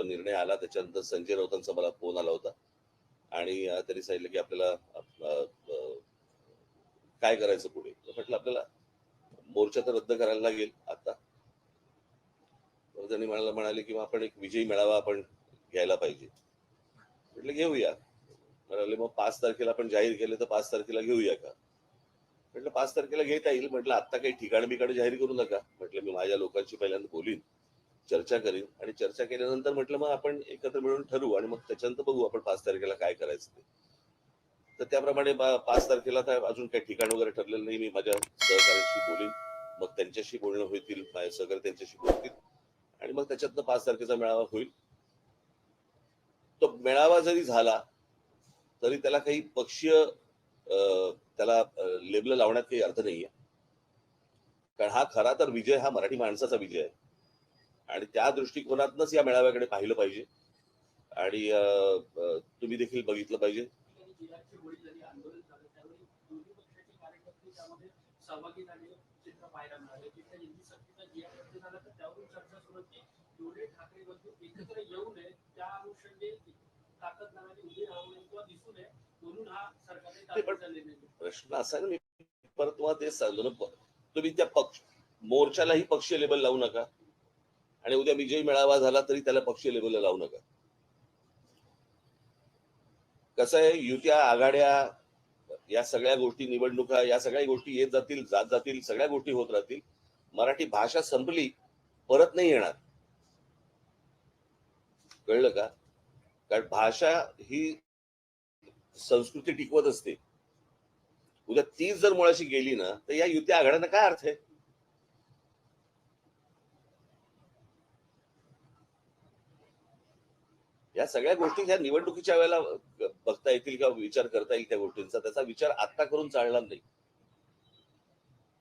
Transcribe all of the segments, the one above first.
निर्णय आला. त्याच्यानंतर संजय राऊतांचा मला फोन आला होता आणि त्यांनी सांगितलं की आपल्याला काय करायचं पुढे. म्हटलं आपल्याला मोर्चा तर रद्द करायला लागेल आता. त्यांनी म्हणाले की आपण एक विजयी मेळावा आपण घ्यायला पाहिजे. म्हटलं घेऊया. म्हणाले मग 5 तारखेला आपण जाहीर केलं तर 5 तारखेला घेऊया का. म्हटलं 5 तारखेला घेता येईल. म्हटलं आता काही ठिकाण बिकाण जाहीर करू नका. म्हटलं मी माझ्या लोकांशी पहिल्यांदा बोलीन, चर्चा करीन आणि चर्चा केल्यानंतर म्हटलं मग आपण एकत्र मिळून ठरवू आणि मग त्याच्यानंतर बघू आपण 5 तारखेला काय करायचं ते. तर त्याप्रमाणे 5 तारखेला काय अजून काही ठिकाण वगैरे ठरलेलं नाही. मी माझ्या सहकार्याशी बोलीन, मग त्यांच्याशी बोलणं होईल, माझे सहकारी त्यांच्याशी बोलतील आणि मग त्याच्यातनं 5 तारखेचा मेळावा होईल. तो मेळावा जरी झाला तरी त्याला काही पक्षीय त्याला लेबल लावण्यात काही अर्थ नाहीये. कारण हा खरा तर विजय हा मराठी माणसाचा विजय आहे आणि त्या दृष्टिकोनातूनच या मेळाव्याकडे पाहिलं पाहिजे आणि तुम्ही देखील बघितलं पाहिजे. प्रश्न असा मी परत तुम्हाला तेच सांगतो ना, तुम्ही त्या पक्ष मोर्चालाही पक्षीय लेबल लावू नका आणि उद्या विजयी मेळावा झाला तरी त्याला पक्षीय लेबल लावू नका. कसं आहे, युत्या आघाड्या या सगळ्या गोष्टी, निवडणुका या सगळ्या गोष्टी येत जातील, जात जातील, सगळ्या गोष्टी होत राहतील. मराठी भाषा संपली, परत नाही येणार. कळलं का. कारण भाषा ही संस्कृती टिकवत असते. उद्या तीच जर मुळाशी गेली ना तर या युत्या आघाड्यांना काय अर्थ आहे. या सगळ्या गोष्टी ह्या निवडणुकीच्या वेळेला बघता येतील किंवा विचार करता येईल त्या गोष्टींचा. त्याचा विचार आता करून चालणार नाही.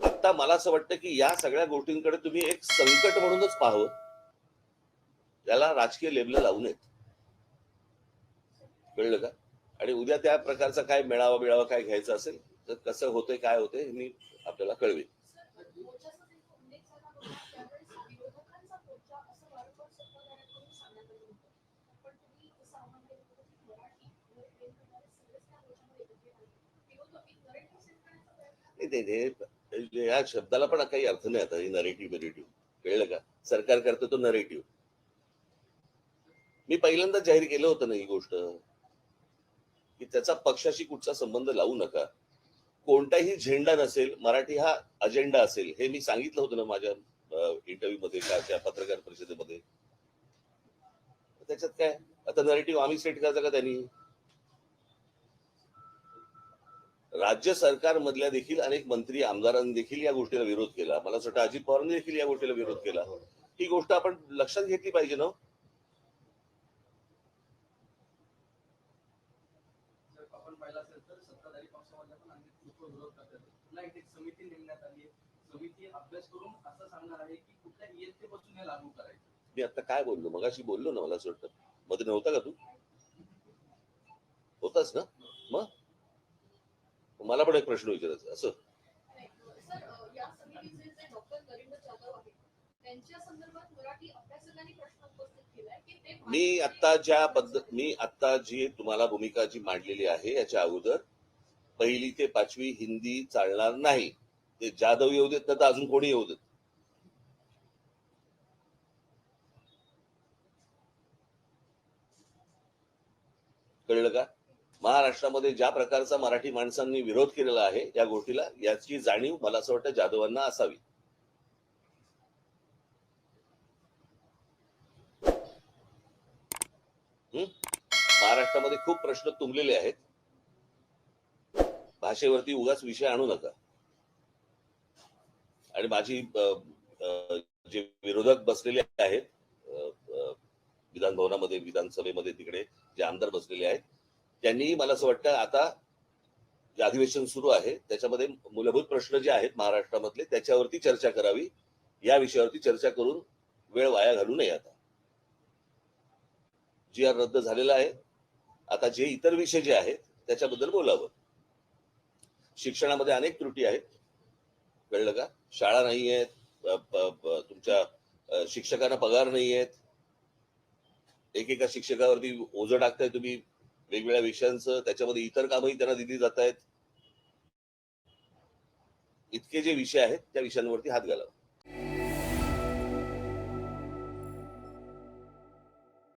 आता मला असं वाटतं की या सगळ्या गोष्टींकडे तुम्ही एक संकट म्हणूनच पाहावं, त्याला राजकीय लेबल लावू नयेत. कळलं का. आणि उद्या त्या प्रकारचा काय मेळावा काय घ्यायचा असेल तर कसं होतंय काय होतंय मी आपल्याला कळवेल. या शब्दाला पण काही अर्थ नाही आता. नरेटिव्ह. कळलं का. सरकार करतो तो नरेटिव्ह. मी पहिल्यांदा जाहीर केलं होतं ना ही गोष्ट की त्याचा पक्षाशी कुठचा संबंध लावू नका. कोणताही झेंडा नसेल, मराठी हा अजेंडा असेल, हे मी सांगितलं होतं ना माझ्या इंटरव्ह्यू मध्ये त्या पत्रकार परिषदेमध्ये. त्याच्यात काय आता नरेटिव्ह आम्ही सेट करायचा का त्यांनी. राज्य सरकारमधल्या देखील अनेक मंत्री आमदारांनी देखील या गोष्टीला विरोध केला. मला असं वाटतं अजित पवारांनी देखील या गोष्टीला विरोध केला. ही गोष्ट आपण लक्षात घेतली पाहिजे ना. मी आता काय बोललो, मगाशी बोललो ना, मला असं वाटतं मध्ये नव्हता का तू. होताच ना. मग मला पण एक प्रश्न विचारायचा असं. मी आता जी तुम्हाला भूमिका जी मांडलेली आहे याच्या अगोदर 1ली ते 5वी हिंदी चालणार नाही. ते जाधव येऊ देत तर अजून कोणी येऊ देत. कळलं का. महाराष्ट्रामध्ये ज्या प्रकारचा मराठी माणसांनी विरोध केलेला आहे या गोष्टीला, याची जाणीव मला असं वाटतं जाधवांना असावी. महाराष्ट्रामध्ये खूप प्रश्न तुंबलेले आहेत. भाषेवरती उगाच विषय आणू नका. आणि माझी जे विरोधक बसलेले आहेत विधान भवनामध्ये, विधानसभेमध्ये, तिकडे जे आमदार बसलेले आहेत, त्यांनी मला असं वाटतं आता जे अधिवेशन सुरू आहे त्याच्यामध्ये मूलभूत प्रश्न जे आहेत महाराष्ट्रामधले त्याच्यावरती चर्चा करावी. या विषयावरती चर्चा करून वेळ वाया घालू नये. आता जी आर रद्द झालेला आहे. आता जे इतर विषय जे आहेत त्याच्याबद्दल बोलावं. शिक्षणामध्ये अनेक त्रुटी आहेत. कळलं का. शाळा नाही आहेत, तुमच्या शिक्षकांना पगार नाही आहेत, एकेका शिक्षकावरती ओझं टाकताय तुम्ही वेगवेगळ्या विषयांचं, त्याच्यामध्ये इतर कामही त्यांना दिली जात आहेत. इतके जे विषय आहेत त्या विषयांवरती हात घालावा.